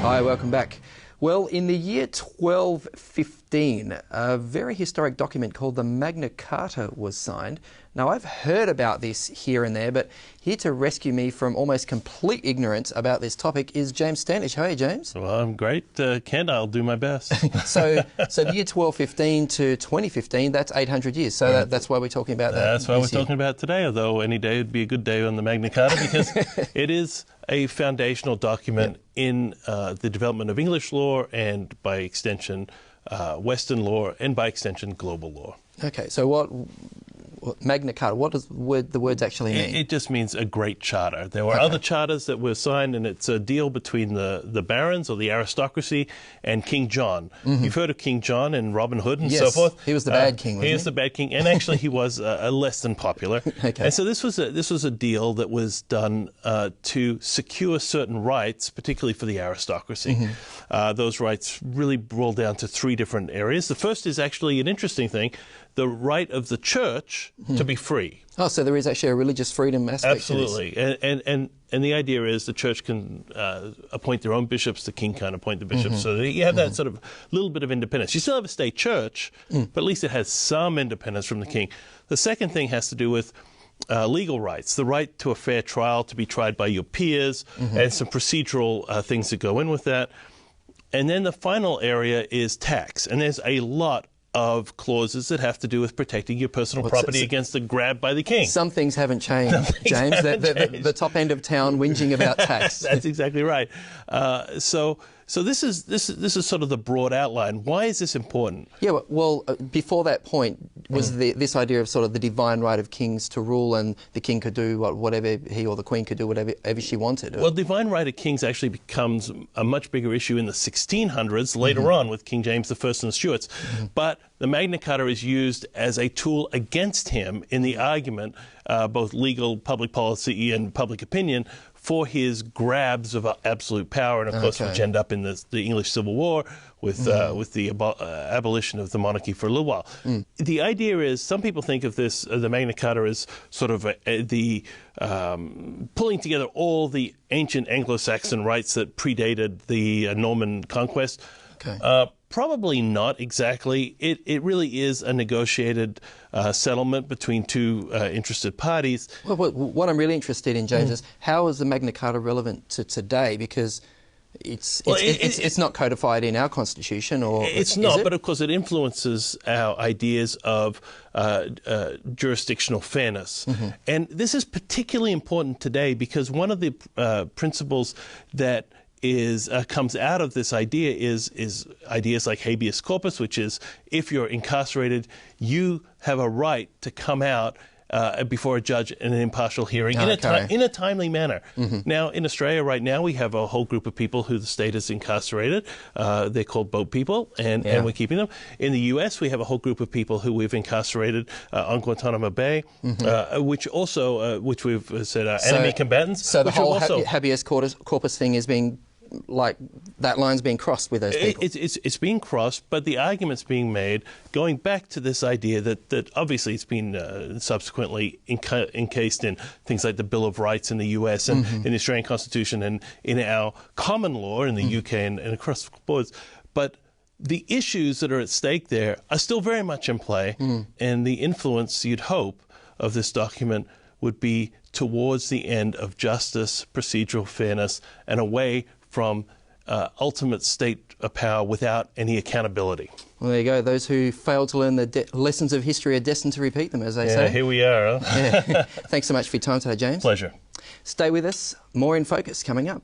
Hi, welcome back. Well, in the year 1215, a very historic document called the Magna Carta was signed. Now, I've heard about this here and there, but here to rescue me from almost complete ignorance about this topic is James Standish. How are you, James? Well, I'm great, Ken. I'll do my best. So the year 1215 to 2015, that's 800 years. So that's why we're talking about that. That's why we're talking about today, although any day would be a good day on the Magna Carta, because it is a foundational document in the development of English law and, by extension, Western law and, by extension, global law. Okay, so what Magna Carta, what does the words actually mean? It just means a great charter. There were other charters that were signed, and it's a deal between the barons or the aristocracy and King John. You've heard of King John and Robin Hood and so forth. He was the bad king, wasn't he? He was the bad king, and actually he was less than popular. Okay. And so this was a deal that was done to secure certain rights, particularly for the aristocracy. Those rights really boil down to three different areas. The first is actually an interesting thing: the right of the church to be free. Oh, so there is actually a religious freedom aspect to this. Absolutely. And the idea is the church can appoint their own bishops, the king can't appoint the bishops. So you have that sort of little bit of independence. You still have a state church, but at least it has some independence from the king. The second thing has to do with legal rights, the right to a fair trial, to be tried by your peers, and some procedural things that go in with that. And then the final area is tax. And there's a lot of clauses that have to do with protecting your personal property against the grab by the king. Some things haven't changed, James. The top end of town whinging about tax. That's exactly right. So this is sort of the broad outline. Why is this important? Yeah, well, before that point was this idea of sort of the divine right of kings to rule, and the king could do whatever he or the queen could do whatever she wanted. Well, divine right of kings actually becomes a much bigger issue in the 1600s, later on with King James I and the Stuarts. But the Magna Carta is used as a tool against him in the argument, both legal, public policy, and public opinion, for his grabs of absolute power, and of course, which end up in the English Civil War with the abolition of the monarchy for a little while. The idea is, some people think of this, the Magna Carta, as sort of the pulling together all the ancient Anglo-Saxon rights that predated the Norman conquest. Probably not exactly. It really is a negotiated settlement between two interested parties. Well, what I'm really interested in, James, is how is the Magna Carta relevant to today? Because it's not codified in our constitution, or it's not. But of course, it influences our ideas of jurisdictional fairness, and this is particularly important today because one of the principles that comes out of this idea is ideas like habeas corpus, which is if you're incarcerated, you have a right to come out before a judge in an impartial hearing in a timely manner. Now, in Australia right now, we have a whole group of people who the state has incarcerated. They're called boat people, and we're keeping them. In the U.S., we have a whole group of people who we've incarcerated on Guantanamo Bay, which we've said are enemy combatants. So the whole habeas corpus thing is being, like, that line's being crossed with those people. It's being crossed, but the argument's being made going back to this idea that obviously it's been subsequently encased in things like the Bill of Rights in the US and in the Australian Constitution and in our common law in the UK and across the boards. But the issues that are at stake there are still very much in play, and the influence, you'd hope, of this document would be towards the end of justice, procedural fairness, and away from ultimate state power without any accountability. Well, there you go. Those who fail to learn the lessons of history are destined to repeat them, as they say. Yeah, here we are. Thanks so much for your time today, James. Pleasure. Stay with us. More In Focus coming up.